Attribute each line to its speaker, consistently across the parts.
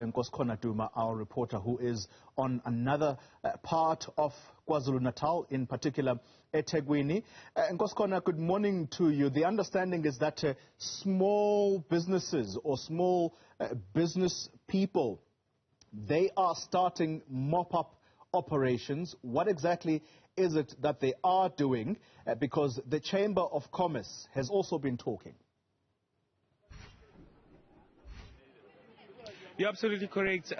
Speaker 1: Nkosikhona Duma, our reporter, who is on another part of KwaZulu-Natal, in particular eThekwini. Nkosikhona, good morning to you. The understanding is that small businesses or small business people, they are starting mop-up operations. What exactly is it that they are doing? Because the Chamber of Commerce has also been talking.
Speaker 2: You're absolutely correct,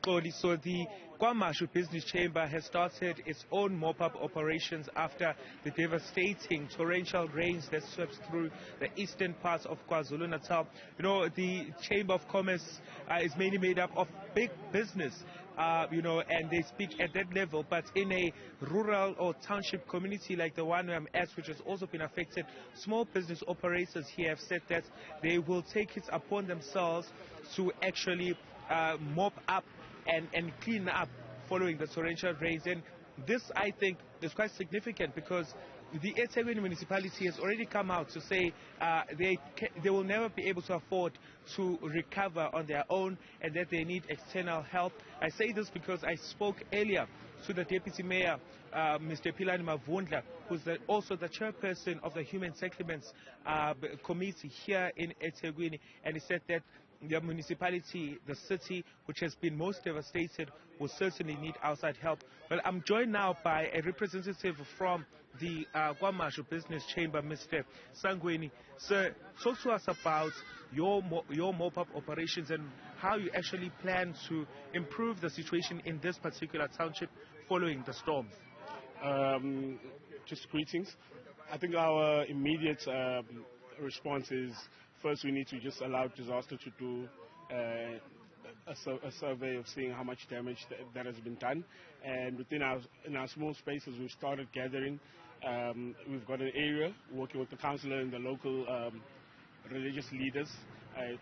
Speaker 2: Claudia. So the KwaMashu Business Chamber has started its own mop-up operations after the devastating torrential rains that swept through the eastern parts of KwaZulu-Natal. You know, the Chamber of Commerce is mainly made up of big business, and they speak at that level. But in a rural or township community like the one where I'm at, which has also been affected, small business operators here have said that they will take it upon themselves to actually mop up and clean up following the torrential rains. And this, I think, is quite significant because the eThekwini municipality has already come out to say they will never be able to afford to recover on their own and that they need external help. I say this because I spoke earlier to the Deputy Mayor, Mr. Pilani Mavundla, who's also the chairperson of the Human Settlements Committee here in eThekwini, and he said that the municipality, the city, which has been most devastated, will certainly need outside help. Well, I'm joined now by a representative from the KwaMashu Business Chamber, Mr. Sangweni. Sir, talk to us about your mop-up operations and how you actually plan to improve the situation in this particular township following the storms.
Speaker 3: Just greetings. I think our immediate response is, first, we need to just allow disaster to do a survey of seeing how much damage that has been done. And in our small spaces, we've started gathering. We've got an area working with the councillor and the local religious leaders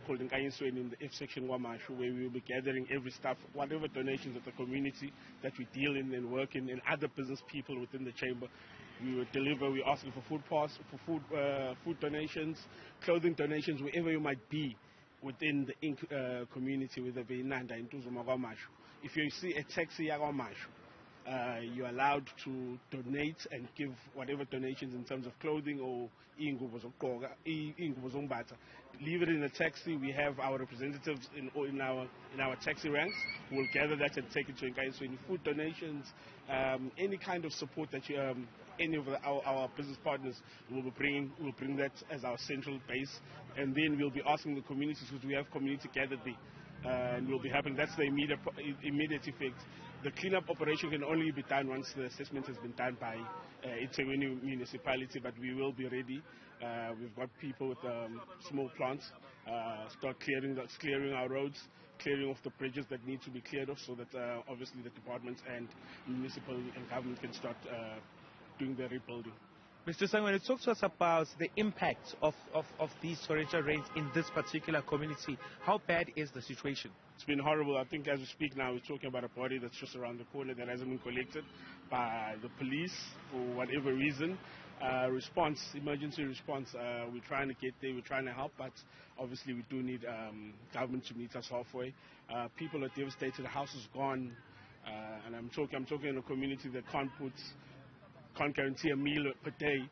Speaker 3: called Nkosikhona in the F section KwaMashu, where we will be gathering every stuff, whatever donations of the community that we deal in and work in, and other business people within the chamber. We will deliver. We're asking for food pass, for food donations, clothing donations, wherever you might be within the community, whether it be Nanda, in Newzroom Afrika. If you see a taxi KwaMashu, you're allowed to donate and give whatever donations in terms of clothing or leave it in a taxi. We have our representatives in our taxi ranks who will gather that and take it to Nkosikhona. Food donations, any kind of support that any of our business partners will bring that as our central base, and then we'll be asking the communities, because we have community gathered there, and we'll be happening. That's the immediate effect. The cleanup operation can only be done once the assessment has been done by eThekwini municipality, but we will be ready. We've got people with small plants, start clearing our roads, clearing off the bridges that need to be cleared off, so that obviously the departments and municipal and government can start doing the rebuilding.
Speaker 2: Mr. Sangweni, talk to us about the impact of these torrential rains in this particular community. How bad is the situation?
Speaker 3: It's been horrible. I think as we speak now, we're talking about a body that's just around the corner that hasn't been collected by the police for whatever reason. Emergency response, we're trying to get there, we're trying to help, but obviously we do need government to meet us halfway. People are devastated, the house is gone, and I'm talking in a community that can't guarantee a meal per day.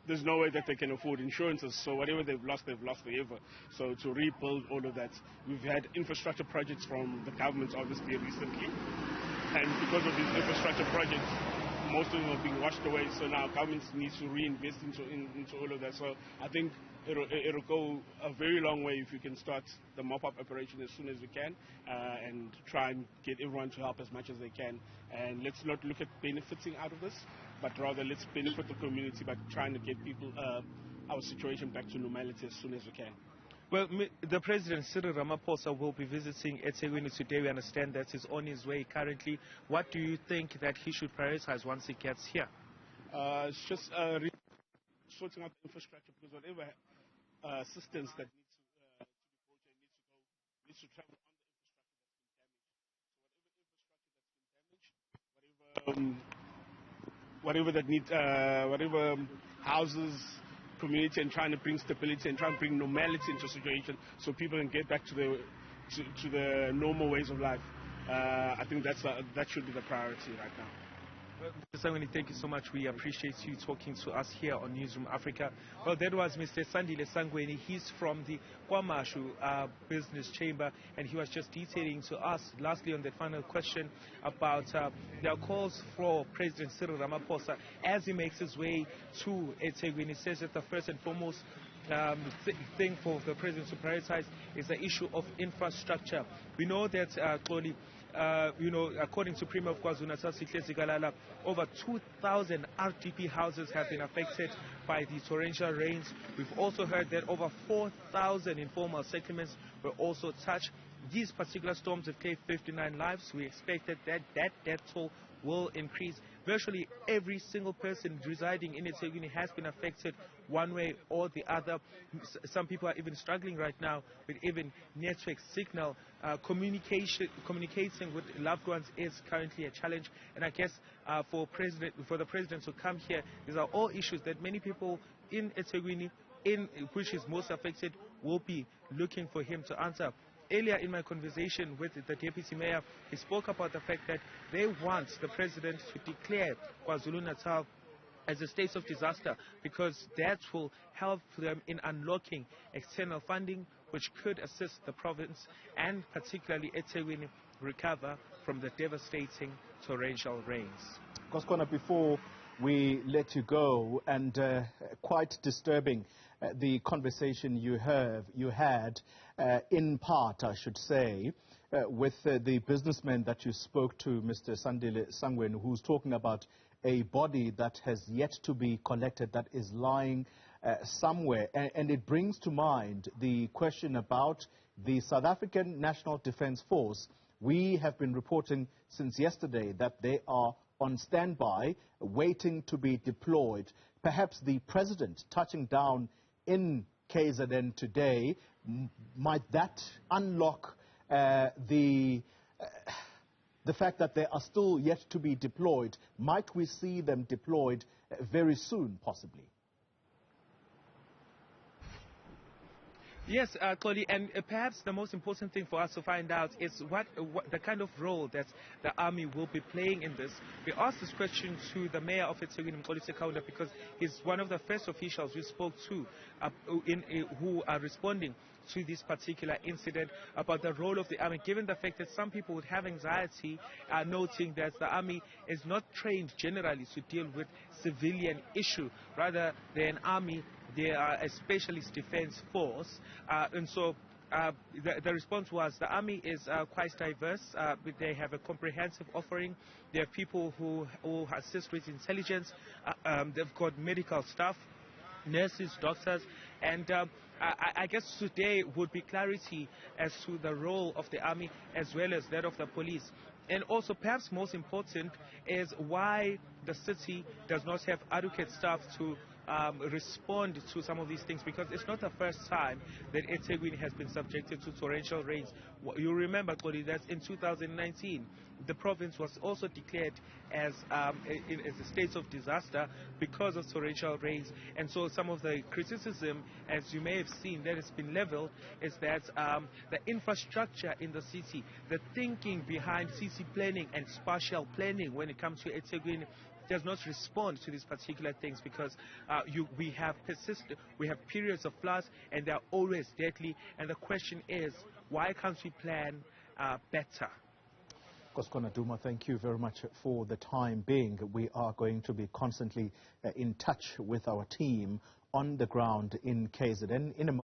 Speaker 3: There's no way that they can afford insurances, so whatever they've lost forever. So to rebuild all of that, we've had infrastructure projects from the government obviously recently, and because of these infrastructure projects, most of them are being washed away, so now government needs to reinvest into all of that. So I think it'll go a very long way if we can start the mop-up operation as soon as we can, and try and get everyone to help as much as they can. And let's not look at benefiting out of this, but rather let's benefit the community by trying to get people our situation back to normality as soon as we can.
Speaker 2: Well, the President, Cyril Ramaphosa, will be visiting eThekwini today. We understand that he's on his way currently. What do you think that he should prioritize once he gets here?
Speaker 3: It's just sorting out the infrastructure, because whatever assistance that needs to be brought here needs to travel on the infrastructure that's been damaged. So whatever houses, community and trying to bring stability and trying to bring normality into a situation so people can get back to the normal ways of life. I think that should be the priority right now.
Speaker 2: Well, Mr. Sangweni, thank you so much. We appreciate you talking to us here on Newzroom Afrika. Well, that was Mr. Sandile Sangweni. He's from the KwaMashu Business Chamber, and he was just detailing to us, lastly, on the final question about their calls for President Cyril Ramaphosa as he makes his way to eThekwini. He says that the first and foremost thing for the president to prioritize is the issue of infrastructure. We know that, Xoli, according to Premier of KwaZulu-Natal, Zikalala, over 2,000 RDP houses have been affected by the torrential rains. We've also heard that over 4,000 informal settlements were also touched. These particular storms have claimed 59 lives. We expect that death toll will increase. Virtually every single person residing in eThekwini has been affected one way or the other. Some people are even struggling right now with even network signal. Communicating with loved ones is currently a challenge. And I guess for the president to come here, these are all issues that many people in eThekwini, which is most affected, will be looking for him to answer. Earlier in my conversation with the deputy mayor, he spoke about the fact that they want the president to declare KwaZulu-Natal as a state of disaster, because that will help them in unlocking external funding, which could assist the province and particularly eThekwini recover from the devastating torrential rains.
Speaker 1: Nkosikhona, before we let you go, and quite disturbing, the conversation you had, in part, I should say, with the businessman that you spoke to, Mr. Sandile Sangweni, who's talking about a body that has yet to be collected, that is lying somewhere. And it brings to mind the question about the South African National Defence Force. We have been reporting since yesterday that they are on standby, waiting to be deployed. Perhaps the president touching down in KZN today, might that unlock the fact that they are still yet to be deployed? Might we see them deployed very soon, possibly?
Speaker 2: Yes, Xoli, and perhaps the most important thing for us to find out is what the kind of role that the army will be playing in this. We asked this question to the mayor of eThekwini, Nkosikhona, because he's one of the first officials we spoke to who are responding to this particular incident about the role of the army, given the fact that some people would have anxiety, noting that the army is not trained generally to deal with civilian issue. Rather, they're an army, they are a specialist defense force, and so the response was the army is quite diverse. They have a comprehensive offering. They have people who assist with intelligence. They've got medical staff, nurses, doctors, and I guess today would be clarity as to the role of the army as well as that of the police. And also, perhaps most important, is why the city does not have adequate staff to respond to some of these things, because it's not the first time that eThekwini has been subjected to torrential rains. You remember, Xoli, that in 2019 the province was also declared as a state of disaster because of torrential rains. And so some of the criticism, as you may have seen, that has been leveled is that the infrastructure in the city, the thinking behind city planning and spatial planning when it comes to eThekwini, does not respond to these particular things, because we have periods of floods and they are always deadly, and the question is, why can't we plan better?
Speaker 1: Nkosikhona Duma, thank you very much for the time being. We are going to be constantly in touch with our team on the ground in KZN.